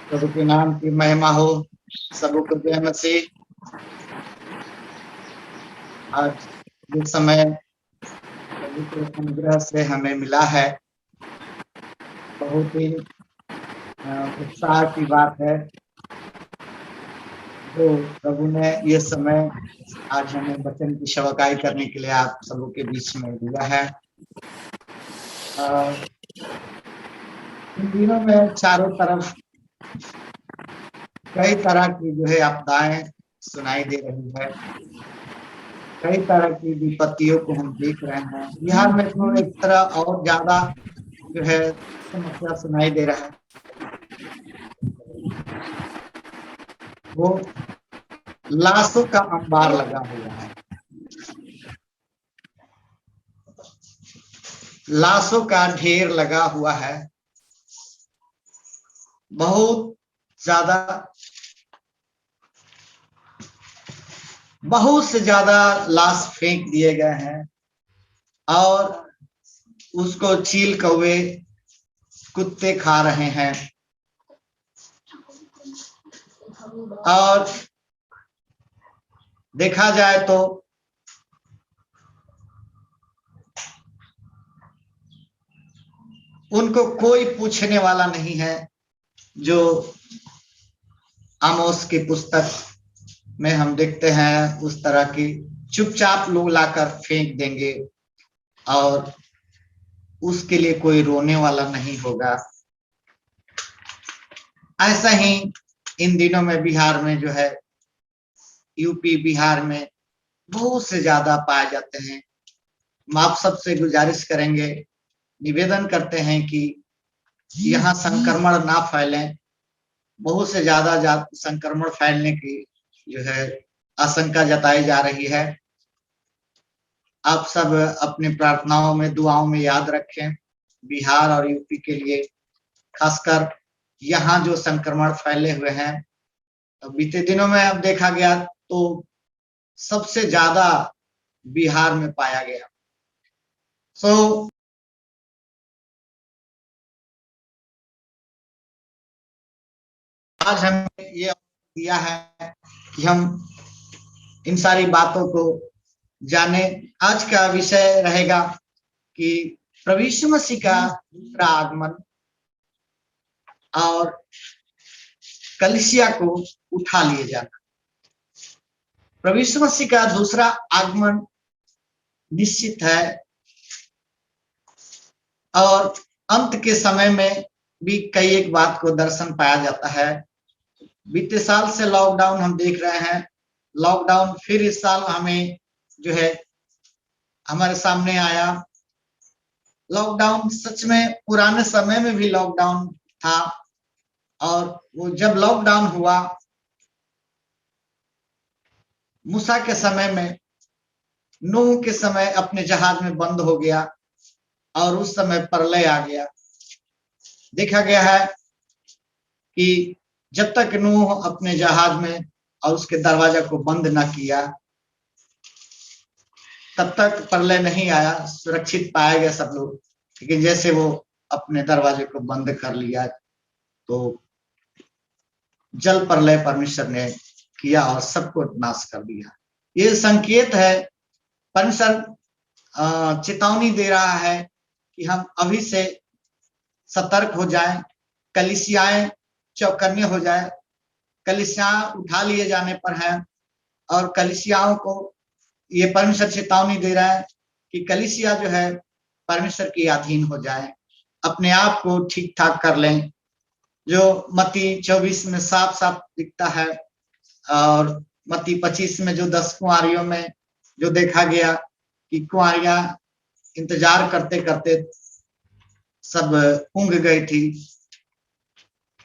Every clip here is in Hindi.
प्रभु के नाम की महिमा हो। सबको जय मसीह। आज जो समय प्रभु के अनुग्रह से हमें मिला है, बहुत ही उत्साह की बात है जो प्रभु ने ये समय आज हमें वचन की सेवकाई करने के लिए आप सबों के बीच में दिया है। इन दिनों में चारों तरफ कई तरह की जो है आपदाएं सुनाई दे रही है, कई तरह की विपत्तियों को हम देख रहे हैं। बिहार में तो एक तरह और ज्यादा जो है समस्या सुनाई दे रहा है, वो लाशों का अंबार लगा हुआ है। लाशों का ढेर लगा हुआ है, बहुत से ज्यादा लाश फेंक दिए गए हैं और उसको चील कौवे कुत्ते खा रहे हैं। और देखा जाए तो उनको कोई पूछने वाला नहीं है। जो आमोस की पुस्तक में हम देखते हैं, उस तरह की चुपचाप लोग लाकर फेंक देंगे और उसके लिए कोई रोने वाला नहीं होगा। ऐसा ही इन दिनों में बिहार में जो है, यूपी बिहार में बहुत से ज्यादा पाए जाते हैं। हम आप सबसे गुजारिश करेंगे, निवेदन करते हैं कि यहाँ संक्रमण ना फैले। बहुत से ज्यादा संक्रमण फैलने की जो है आशंका जताई जा रही है। आप सब अपनी प्रार्थनाओं में, दुआओं में याद रखें बिहार और यूपी के लिए, खासकर यहाँ जो संक्रमण फैले हुए हैं। बीते दिनों में अब देखा गया तो सबसे ज्यादा बिहार में पाया गया। आज हमें ये दिया है कि हम इन सारी बातों को जाने। आज का विषय रहेगा कि प्रभु यीशु मसीह का दूसरा आगमन और कलीसिया को उठा लिए जाना। प्रभु यीशु मसीह का दूसरा आगमन निश्चित है और अंत के समय में भी कई एक बात को दर्शन पाया जाता है। बीते साल से लॉकडाउन हम देख रहे हैं, लॉकडाउन फिर इस साल हमें जो है हमारे सामने आया। लॉकडाउन सच में पुराने समय में भी लॉकडाउन था और वो जब लॉकडाउन हुआ मूसा के समय में, नूह के समय अपने जहाज में बंद हो गया और उस समय प्रलय आ गया। देखा गया है कि जब तक नूह अपने जहाज में और उसके दरवाजा को बंद न किया तब तक प्रलय नहीं आया, सुरक्षित पाया गया सब लोग। लेकिन जैसे वो अपने दरवाजे को बंद कर लिया तो जल प्रलय परमेश्वर ने किया और सबको नाश कर दिया। ये संकेत है, परमेश्वर चेतावनी दे रहा है कि हम अभी से सतर्क हो जाएं, कलीसियाएं चौकन्ने हो जाए। कलीसिया उठा लिए जाने पर है और कलीसियाओं को ये परमेश्वर चेतावनी दे रहा है कि कलीसिया जो है परमेश्वर के अधीन हो जाए, अपने आप को ठीक ठाक कर लें। जो मत्ती 24 में साफ साफ दिखता है और मत्ती 25 में जो 10 कुंवारियों में जो देखा गया कि कुंवारियां इंतजार करते करते सब ऊँघ गई थी।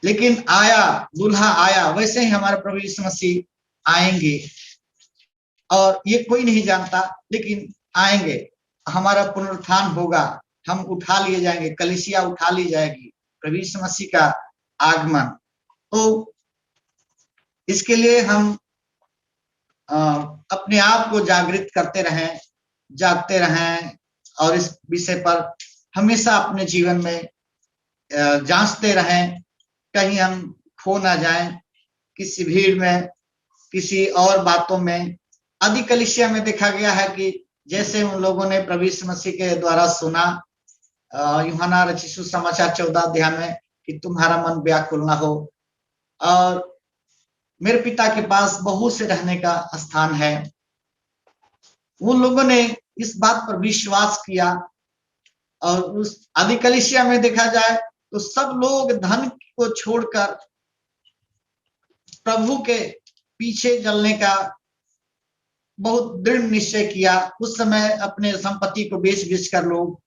लेकिन आया, दूल्हा आया। वैसे ही हमारे प्रभु यीशु मसीह आएंगे और ये कोई नहीं जानता, लेकिन आएंगे। हमारा पुनरुत्थान होगा, हम उठा लिए जाएंगे, कलीसिया उठा ली जाएगी। प्रभु यीशु मसीह का आगमन, तो इसके लिए हम अपने आप को जागृत करते रहें, जागते रहें और इस विषय पर हमेशा अपने जीवन में जांचते रहें। कहीं हम खो ना जाए किसी भीड़ में, किसी और बातों में। आदि कलीसिया में देखा गया है कि जैसे उन लोगों ने प्रभु यीशु मसीह के द्वारा सुना, यूहन्ना रचित सुसमाचार 14 अध्याय में, कि तुम्हारा मन व्याकुल ना हो, और मेरे पिता के पास बहुत से रहने का स्थान है। उन लोगों ने इस बात पर विश्वास किया, और उस आदि कलीसिया में देखा जाए तो सब लोग धन को छोड़कर प्रभु के पीछे चलने का बहुत दृढ़ निश्चय किया। उस समय अपने संपत्ति को बेच बेच कर लोग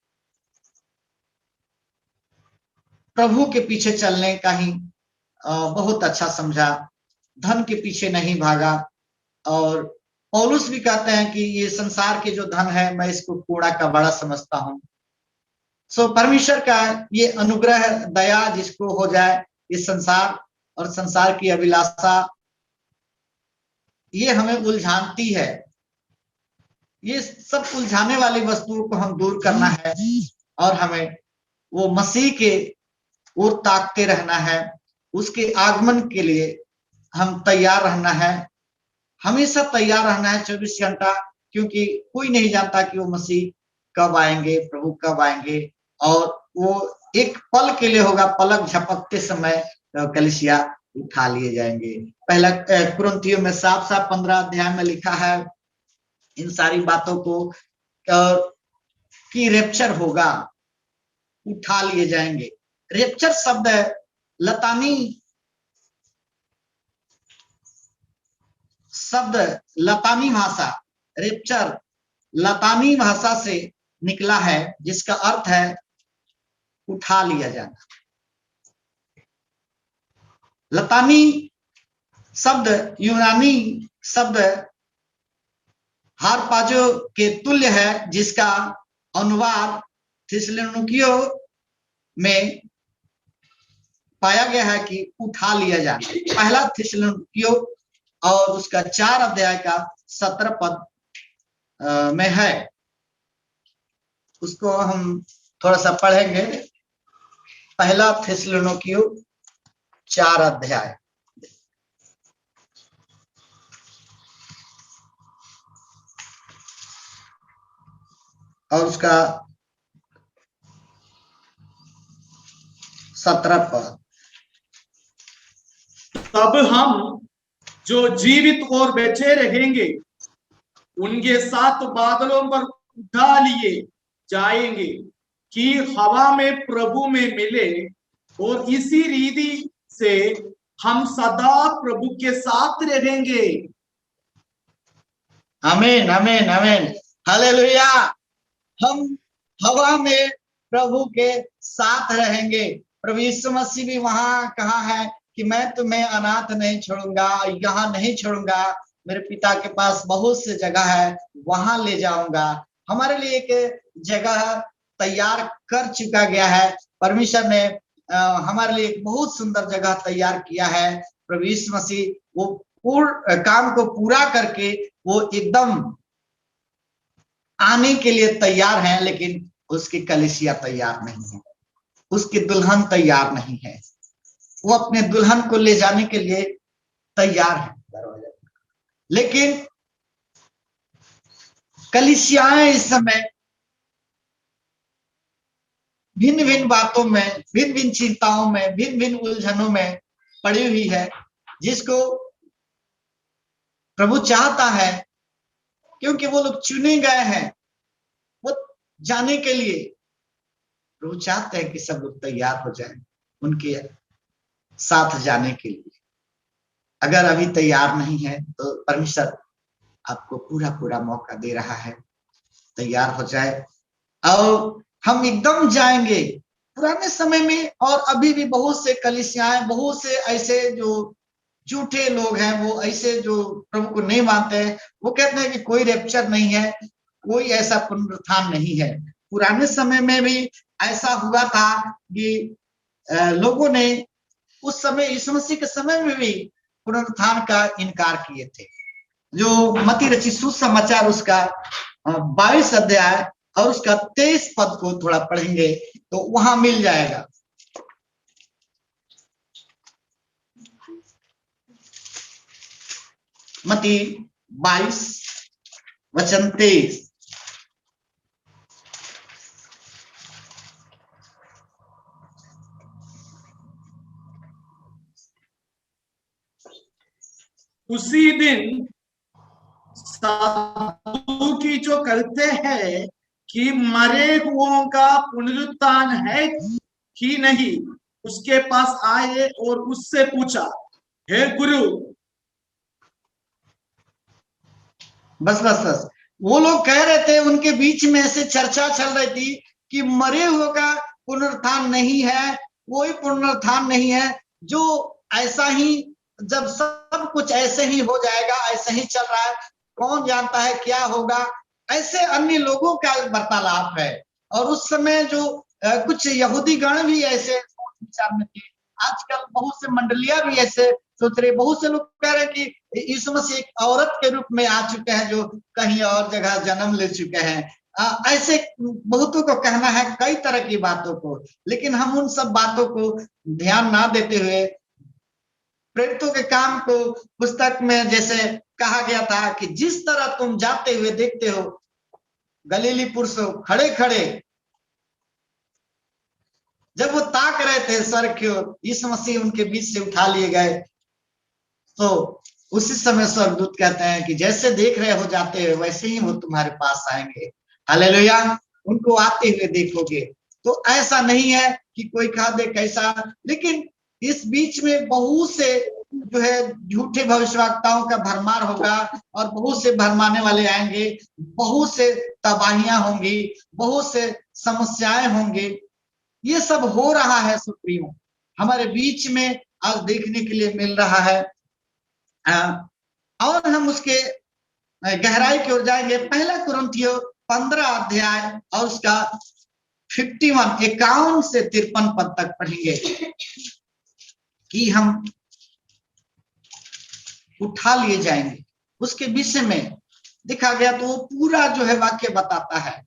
प्रभु के पीछे चलने का ही बहुत अच्छा समझा, धन के पीछे नहीं भागा। और पौलुस भी कहते हैं कि ये संसार के जो धन है मैं इसको कूड़ा का बड़ा समझता हूं। सो परमेश्वर का ये अनुग्रह दया जिसको हो जाए, ये संसार और संसार की अभिलाषा ये हमें उलझाती है। ये सब उलझाने वाली वस्तुओं को हम दूर करना है, और हमें वो मसीह के ओर ताकते रहना है। उसके आगमन के लिए हम तैयार रहना है, हमेशा तैयार रहना है 24 घंटा, क्योंकि कोई नहीं जानता कि वो मसीह कब आएंगे, प्रभु कब आएंगे। और वो एक पल के लिए होगा, पलक झपकते समय कलीसिया उठा लिए जाएंगे। पहला कुरिन्थियों में साफ साफ 15 अध्याय में लिखा है इन सारी बातों को, कि रेप्चर होगा, उठा लिए जाएंगे। रेप्चर शब्द है लतानी शब्द, लतानी भाषा, रेप्चर लतानी भाषा से निकला है, जिसका अर्थ है उठा लिया जाना। लतानी शब्द यूनानी शब्द हारपाजो के तुल्य है, जिसका अनुवाद थिस्सलुनीकियों में पाया गया है कि उठा लिया जाना। पहला थिस्सलुनीकियों और उसका 4 अध्याय का 17 पद में है, उसको हम थोड़ा सा पढ़ेंगे। पहला थिस्सलुनीकियों 4 अध्याय और उसका 17 पद। तब हम जो जीवित और बचे रहेंगे उनके साथ बादलों पर उठा लिए जाएंगे कि हवा में प्रभु में मिले, और इसी रीति से हम सदा प्रभु के साथ रहेंगे। आमीन आमीन आमीन, हालेलुया। हम हवा में प्रभु के साथ रहेंगे। प्रभु यीशु मसीह भी वहां कहा है कि मैं तुम्हें अनाथ नहीं छोड़ूंगा, यहाँ नहीं छोड़ूंगा, मेरे पिता के पास बहुत सी जगह है, वहां ले जाऊंगा। हमारे लिए एक जगह तैयार कर चुका गया है। परमेश्वर ने हमारे लिए एक बहुत सुंदर जगह तैयार किया है। प्रभु यीशु मसीह वो काम को पूरा करके वो एकदम आने के लिए तैयार हैं, लेकिन उसकी कलीसिया तैयार नहीं है, उसकी दुल्हन तैयार नहीं है। वो अपने दुल्हन को ले जाने के लिए तैयार है, लेकिन कलीसियाएं इस समय भिन्न भिन्न बातों में, भिन्न भिन्न चिंताओं में, भिन्न भिन्न उलझनों में पड़ी हुई है, जिसको प्रभु चाहता है, क्योंकि वो लोग चुने गए हैं वो जाने के लिए। प्रभु चाहते हैं कि सब लोग तैयार हो जाएं उनके साथ जाने के लिए। अगर अभी तैयार नहीं है तो परमेश्वर आपको पूरा पूरा मौका दे रहा है, तैयार हो जाए और हम एकदम जाएंगे। पुराने समय में और अभी भी बहुत से कलीसियाएं, बहुत से ऐसे जो झूठे लोग हैं, वो ऐसे जो प्रभु को नहीं मानते हैं, वो कहते हैं कि कोई रेप्चर नहीं है, कोई ऐसा पुनरुत्थान नहीं है। पुराने समय में भी ऐसा हुआ था कि लोगों ने उस समय यीशु मसीह के समय में भी पुनरुत्थान का इनकार किए थे। जो मत्ती रचित सुसमाचार उसका 22 अध्याय और उसका 23 पद को थोड़ा पढ़ेंगे तो वहां मिल जाएगा। मत्ती 22:23। उसी दिन सदूकी जो कहते हैं कि मरे हुओं का पुनरुत्थान है कि नहीं, उसके पास आए और उससे पूछा, हे गुरु। बस बस बस, वो लोग कह रहे थे, उनके बीच में ऐसे चर्चा चल रही थी कि मरे हुए का पुनरुत्थान नहीं है, कोई पुनरुत्थान नहीं है, जो ऐसा ही, जब सब कुछ ऐसे ही हो जाएगा, ऐसे ही चल रहा है, कौन जानता है क्या होगा, ऐसे अन्य लोगों का वार्तालाप है। और उस समय जो कुछ यहूदी गण भी ऐसे सोच विचार में थे। आजकल बहुत से मंडलियां भी ऐसे सोच रहे, बहुत से लोग कह रहे हैं कि यीशु मसीह एक औरत के रूप में आ चुके हैं, जो कहीं और जगह जन्म ले चुके हैं। ऐसे बहुतों को कहना है, कई तरह की बातों को, लेकिन हम उन सब बातों को ध्यान ना देते हुए प्रेरितों के काम को पुस्तक में जैसे कहा गया था कि जिस तरह तुम जाते हुए देखते हो गलीली पुरुषों खड़े खड़े, जब वो ताक रहे थे स्वर्ग की ओर, यीशु मसीह उनके बीच से उठा लिए गए, तो उसी समय स्वर्गदूत कहते हैं कि जैसे देख रहे हो जाते हुए, वैसे ही वो तुम्हारे पास आएंगे। हालेलुया। उनको आते हुए देखोगे। तो ऐसा नहीं है कि कोई कहा दे कैसा, लेकिन इस बीच में बहुत से जो है झूठे भविष्यवक्ताओं का भरमार होगा, और बहुत से भरमाने वाले आएंगे, बहुत से तबाहियां होंगी, बहुत से समस्याएं होंगी। ये सब हो रहा है सुप्रीमो, हमारे बीच में आज देखने के लिए मिल रहा है। और हम उसके गहराई की ओर जाएंगे। पहला कुरिन्थियों 15 अध्याय और उसका 51 से 53 पद तक पढ़ेंगे कि हम उठा लिए जाएंगे। उसके विषय में देखा गया तो वो पूरा जो है वाक्य बताता है।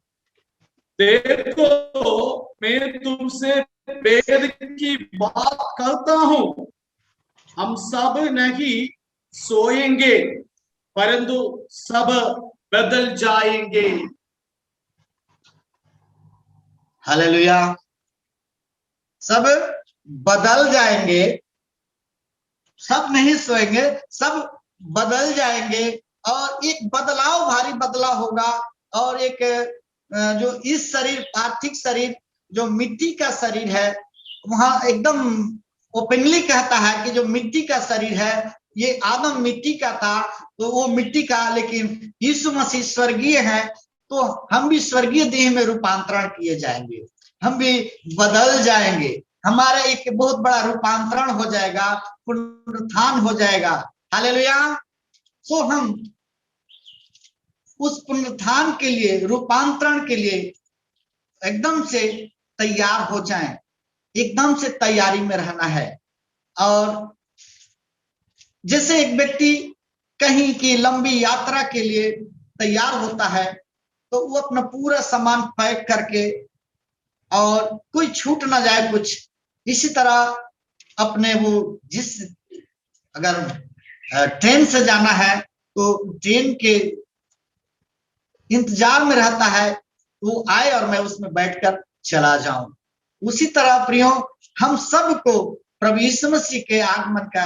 देखो, मैं तुमसे वेद की बात करता हूं, हम सब नहीं सोएंगे, परंतु सब बदल जाएंगे। हालेलुया। सब बदल जाएंगे, सब नहीं सोएंगे, सब बदल जाएंगे। और एक बदलाव, भारी बदलाव होगा। और एक जो इस शरीर, पार्थिव शरीर, जो मिट्टी का शरीर है, वहां एकदम ओपनली कहता है कि जो मिट्टी का शरीर है, ये आदम मिट्टी का था, तो वो मिट्टी का, लेकिन यीशु मसीह स्वर्गीय है, तो हम भी स्वर्गीय देह में रूपांतरण किए जाएंगे, हम भी बदल जाएंगे, हमारा एक बहुत बड़ा रूपांतरण हो जाएगा, पुनरुत्थान हो जाएगा। हालेलुया। सो हम उस पुनरुत्थान के लिए, रूपांतरण के लिए एकदम से तैयार हो जाएं, एकदम से तैयारी में रहना है। और जैसे एक व्यक्ति कहीं की लंबी यात्रा के लिए तैयार होता है, तो वो अपना पूरा सामान पैक करके, और कोई छूट ना जाए कुछ, इसी तरह अपने वो जिस, अगर ट्रेन से जाना है तो ट्रेन के इंतजार में रहता है, वो आए और मैं उसमें बैठकर चला जाऊं। उसी तरह प्रियो, हम सबको प्रभु यीशु मसीह के आगमन का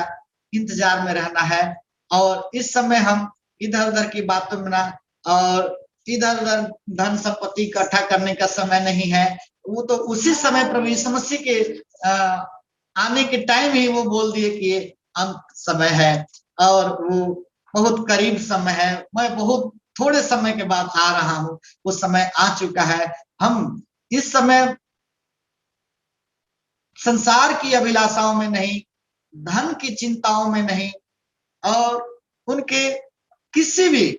इंतजार में रहना है। और इस समय हम इधर उधर की बातों में ना, और इधर उधर धन संपत्ति इकट्ठा करने का समय नहीं है। वो तो उसी समय प्रभु यीशु मसीह के आने के टाइम ही वो बोल दिए कि ये अंत समय है, और वो बहुत करीब समय है, मैं बहुत थोड़े समय के बाद आ रहा हूं, वो समय आ चुका है। हम इस समय संसार की अभिलाषाओं में नहीं, धन की चिंताओं में नहीं, और उनके किसी भी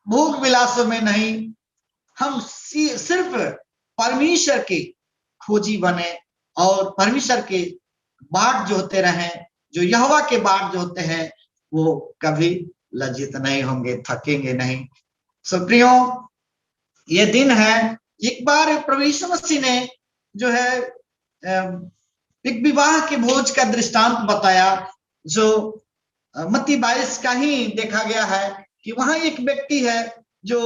भोग विलासों में नहीं, हम सिर्फ परमेश्वर की खोजी बने, और परमेश्वर के बाट जो होते रहे, जो यहोवा के बाट जो होते हैं, वो कभी लज्जित नहीं होंगे, थकेंगे नहीं। सो प्रियो, ये दिन है, एक बार प्रभु यीशु मसीह ने जो है एक विवाह के भोज का दृष्टांत बताया, जो मत्ती 22 का ही देखा गया है कि वहां एक व्यक्ति है जो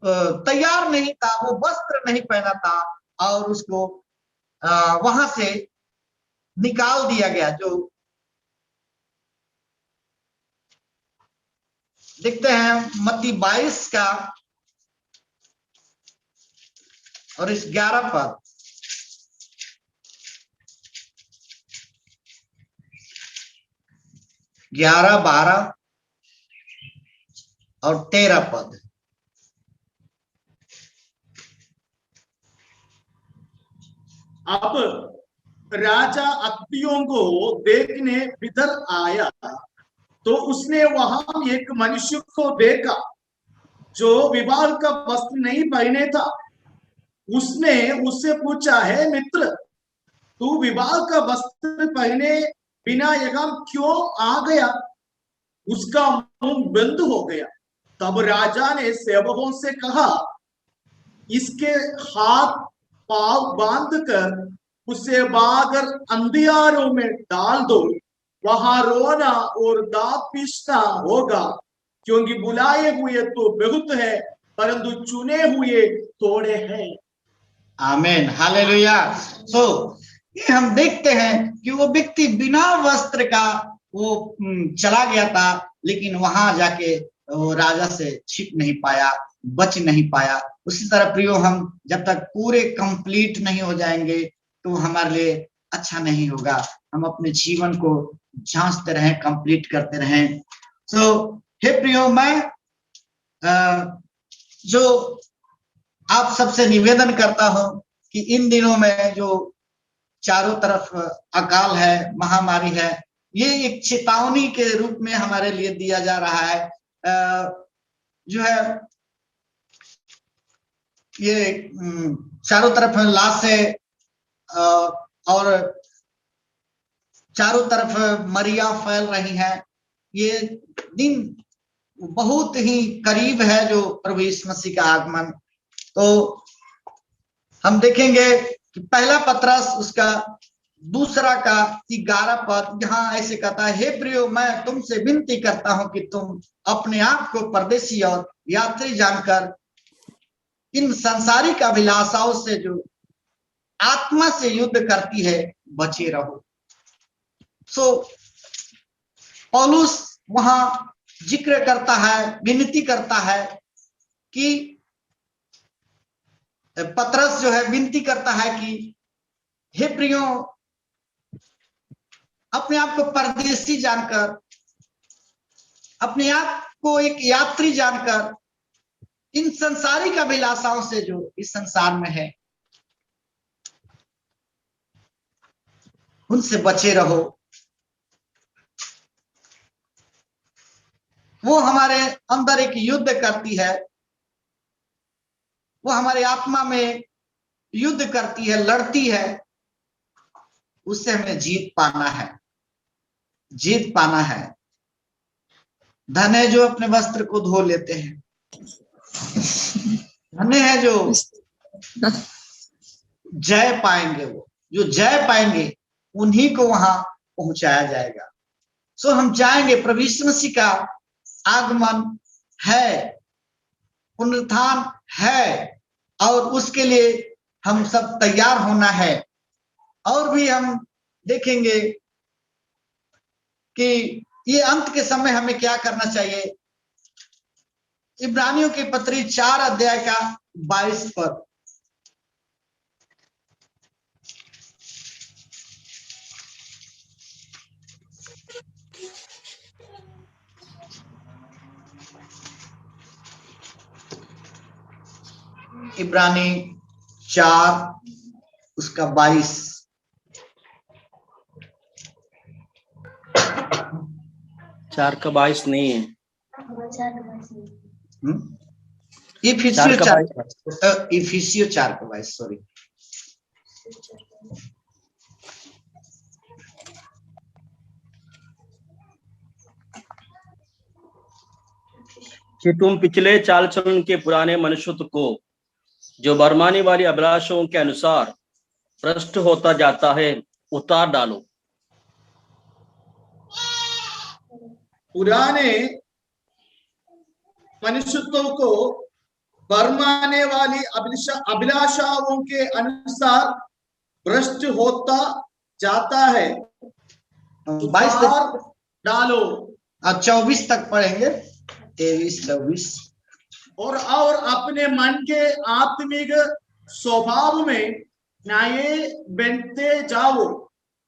तैयार नहीं था, वो वस्त्र नहीं पहना था और उसको वहां से निकाल दिया गया। जो देखते हैं मत्ती 22 का और इस 11 पद, 11, 12 और 13 पद। अब राजा अत्तियों को देखने इधर आया तो उसने वहां एक मनुष्य को देखा जो विवाह का वस्त्र नहीं पहने था। उसने उससे पूछा, है मित्र, तू विवाह का वस्त्र पहने बिना यहाँ क्यों आ गया? उसका मुंह बंद हो गया। तब राजा ने सेवकों से कहा, इसके हाथ पांव बांधकर उसे बाहर अंधियारों में डाल दो, वहां रोना और दांत पीसना होगा, क्योंकि बुलाए हुए तो बहुत है परंतु चुने हुए थोड़े हैं। आमीन, हालेलुया। ये हम देखते हैं कि वो व्यक्ति बिना वस्त्र का वो चला गया था, लेकिन वहां जाके वो राजा से छिप नहीं पाया, बच नहीं पाया। उसी तरह प्रियो, हम जब तक पूरे कंप्लीट नहीं हो जाएंगे तो हमारे लिए अच्छा नहीं होगा। हम अपने जीवन को जांचते रहें, कंप्लीट करते रहें। हे प्रियो, मैं जो आप सबसे निवेदन करता हूं कि इन दिनों में जो चारों तरफ अकाल है, महामारी है, ये एक चेतावनी के रूप में हमारे लिए दिया जा रहा है। जो है ये चारों तरफ लाश है और चारों तरफ मरिया फैल रही है। ये दिन बहुत ही करीब है, जो प्रभु यीशु मसीह का आगमन। तो हम देखेंगे कि पहला पतरस उसका 2 का 11 पद यहाँ ऐसे कहता है, हे प्रियो, मैं तुमसे विनती करता हूं कि तुम अपने आप को परदेशी और यात्री जानकर इन सांसारिक अभिलाषाओं से जो आत्मा से युद्ध करती है बचे रहो। पौलुस वहां जिक्र करता है, विनती करता है कि पतरस जो है विनती करता है कि हे प्रियो, अपने आप को परदेशी जानकर, अपने आप को एक यात्री जानकर इन संसारिक अभिलाषाओं से जो इस संसार में है उनसे बचे रहो। वो हमारे अंदर एक युद्ध करती है, वो हमारे आत्मा में युद्ध करती है, लड़ती है। उससे हमें जीत पाना है, जीत पाना है। धन है जो अपने वस्त्र को धो लेते हैं, धन है जो जय पाएंगे, वो जो जय पाएंगे उन्हीं को वहां पहुंचाया जाएगा। हम चाहेंगे, प्रभु यीशु मसीह का आगमन है, पुनरुत्थान है, और उसके लिए हम सब तैयार होना है। और भी हम देखेंगे कि ये अंत के समय हमें क्या करना चाहिए। इब्रानियों की पत्री 4 अध्याय का 22 पद, इब्रानी 4 उसका 22। 4 का 22 नहीं है। इफिसियो 4 का 22, सॉरी। कि तुम पिछले चाल चलन के पुराने मनुष्यत्व को, जो बरमाने वाली अभिलाषों के अनुसार भ्रष्ट होता जाता है, उतार डालो। पुराने मनुष्यत्व को बरमाने वाली अभिलाषाओं के अनुसार भ्रष्ट होता जाता है, 22 उतार डालो। 24 तक पढ़ेंगे, 23-24। और अपने मन के आत्मिक स्वभाव में नए बनते जाओ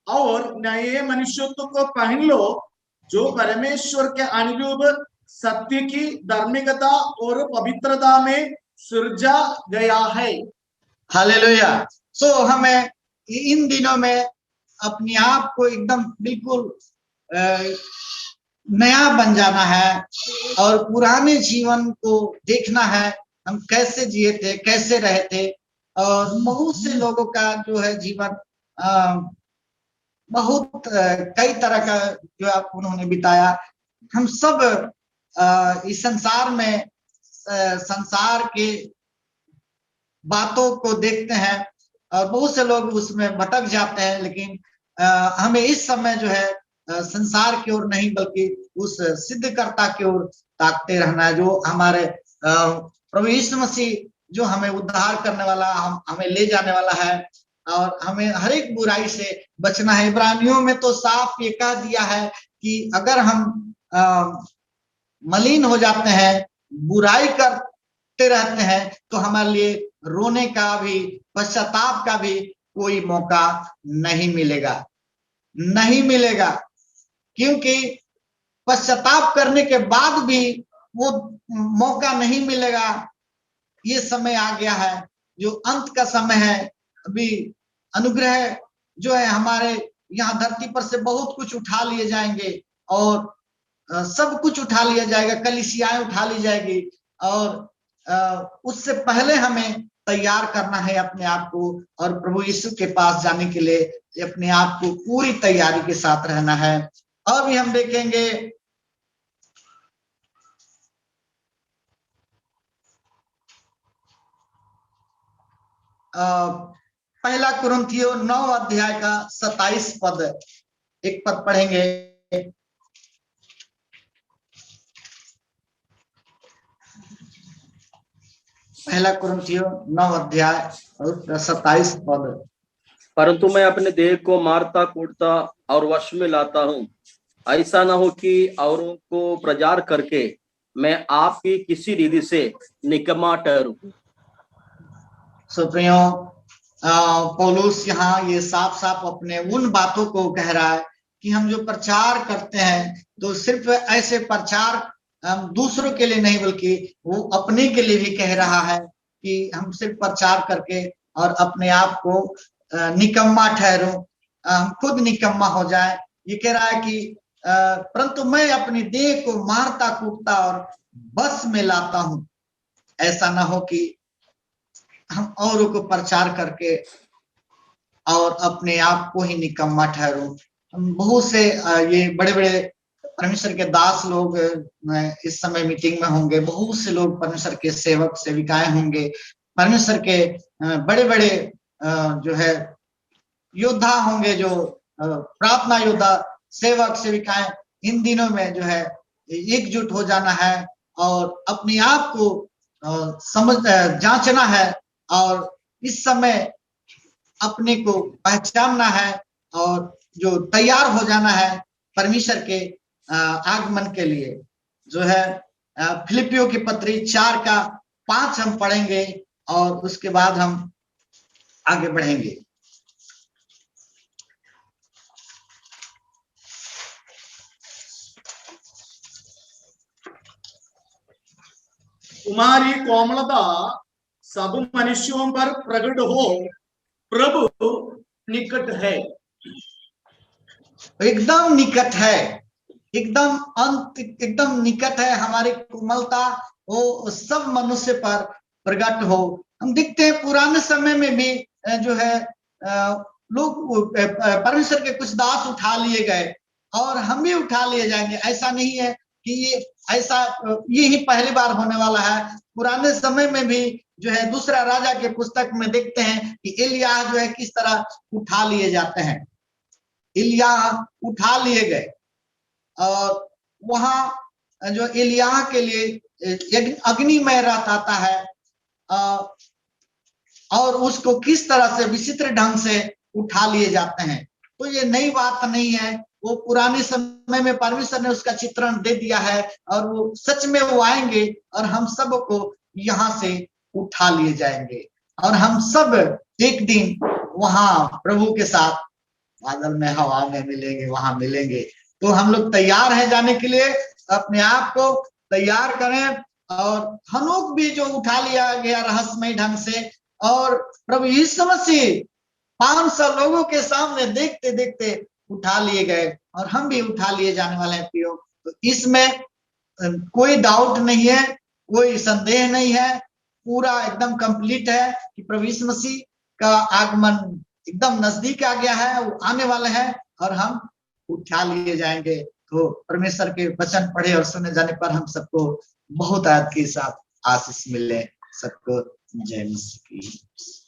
और नए मनुष्यत्व को पहन लो, जो परमेश्वर के अनुरूप सत्य की धार्मिकता और पवित्रता में सृजा गया है। हालेलुया। सो हमें इन दिनों में अपने आप को एकदम बिल्कुल नया बन जाना है और पुराने जीवन को देखना है, हम कैसे जिए थे, कैसे रहे थे। और बहुत से लोगों का जो है जीवन बहुत कई तरह का जो आप उन्होंने बिताया। हम सब इस संसार में संसार के बातों को देखते हैं और बहुत से लोग उसमें भटक जाते हैं, लेकिन हमें इस समय जो है संसार की ओर नहीं बल्कि उस सिद्धकर्ता की ओर ताकते रहना है, जो हमारे प्रभु यीशु मसीह जो हमें उद्धार करने वाला, हमें ले जाने वाला है और हमें हर एक बुराई से बचना है। इब्रानियों में तो साफ ये कह दिया है कि अगर हम मलिन हो जाते हैं, बुराई करते रहते हैं, तो हमारे लिए रोने का भी, पश्चाताप का भी कोई मौका नहीं मिलेगा, नहीं मिलेगा। क्योंकि पश्चाताप करने के बाद भी वो मौका नहीं मिलेगा। ये समय आ गया है जो अंत का समय है। अभी अनुग्रह जो है हमारे यहाँ धरती पर से बहुत कुछ उठा लिए जाएंगे और सब कुछ उठा लिया जाएगा, कलीसियाएं उठा ली जाएगी और उससे पहले हमें तैयार करना है अपने आप को और प्रभु यीशु के पास जाने के लिए अपने आप को पूरी तैयारी के साथ रहना है। और भी हम देखेंगे पहला कुरिन्थियों 9 अध्याय का 27 पद, एक पद पढ़ेंगे। पहला कुरिन्थियों 9 अध्याय और 27 पद। परंतु मैं अपने देह को मारता कूटता और वश में लाता हूँ, ऐसा न हो कि औरों को प्रचार करके मैं आपकी किसी रीति से निकम्मा ठहरूं। सुप्रियो पौलुस यहाँ ये साफ साफ अपने उन बातों को कह रहा है कि हम जो प्रचार करते हैं तो सिर्फ ऐसे प्रचार दूसरों के लिए नहीं बल्कि वो अपने के लिए भी कह रहा है कि हम सिर्फ प्रचार करके और अपने आप को निकम्मा ठहरूं, हम खुद निकम्मा हो जाए। ये कह रहा है कि परंतु मैं अपनी देह को मारता कूटता और बस में लाता हूं, ऐसा ना हो कि हम औरों को प्रचार करके और अपने आप को ही निकम्मा ठहरूं। बहुत से ये बड़े बड़े परमेश्वर के दास लोग इस समय मीटिंग में होंगे, बहुत से लोग परमेश्वर के सेवक सेविकाएं होंगे, परमेश्वर के बड़े बड़े जो है योद्धा होंगे, जो प्रार्थना योद्धा सेवक सेविकाएं। इन दिनों में जो है एकजुट हो जाना है और अपने आप को समझ जांचना है और इस समय अपने को पहचानना है और जो तैयार हो जाना है परमेश्वर के आगमन के लिए। जो है फिलिपियों की पत्री 4 का 5 हम पढ़ेंगे और उसके बाद हम आगे बढ़ेंगे। तुम्हारी कोमलता सब मनुष्यों पर प्रकट हो, प्रभु निकट है। एकदम निकट है, एकदम अंत, एकदम निकट है। हमारी कोमलता वो सब मनुष्य पर प्रकट हो। हम देखते हैं पुराने समय में भी जो है लोग परमेश्वर के कुछ दास उठा लिए गए और हम भी उठा लिए जाएंगे। ऐसा नहीं है कि ये ऐसा ये ही पहली बार होने वाला है। पुराने समय में भी जो है दूसरा राजा के पुस्तक में देखते हैं कि एलिय्याह जो है किस तरह उठा लिए जाते हैं। एलिय्याह उठा लिए गए और वहां जो एलिय्याह के लिए एक अग्निमय रथ आता है और उसको किस तरह से विचित्र ढंग से उठा लिए जाते हैं। तो ये नई बात नहीं है, वो पुराने समय में परमेश्वर ने उसका चित्रण दे दिया है और वो सच में वो आएंगे और हम सबको यहाँ से उठा लिए जाएंगे और हम सब एक दिन वहां प्रभु के साथ बादल में हवा में मिलेंगे, वहां मिलेंगे। तो हम लोग तैयार हैं जाने के लिए, अपने आप को तैयार करें। और हनोक भी जो उठा लिया गया रहस्यमय ढंग से, और प्रभु यीशु मसीह 500 लोगों के सामने देखते देखते उठा लिए गए और हम भी उठा लिए जाने वाले हैं प्रियो। तो इसमें कोई डाउट नहीं है, कोई संदेह नहीं है, पूरा एकदम कंप्लीट है कि प्रभु यीशु मसीह का आगमन एकदम नजदीक आ गया है, वो आने वाले हैं और हम उठा लिए जाएंगे। तो परमेश्वर के वचन पढ़े और सुने जाने पर हम सबको बहुत आयत के साथ आशीष मिले। सबको जय मसीह की।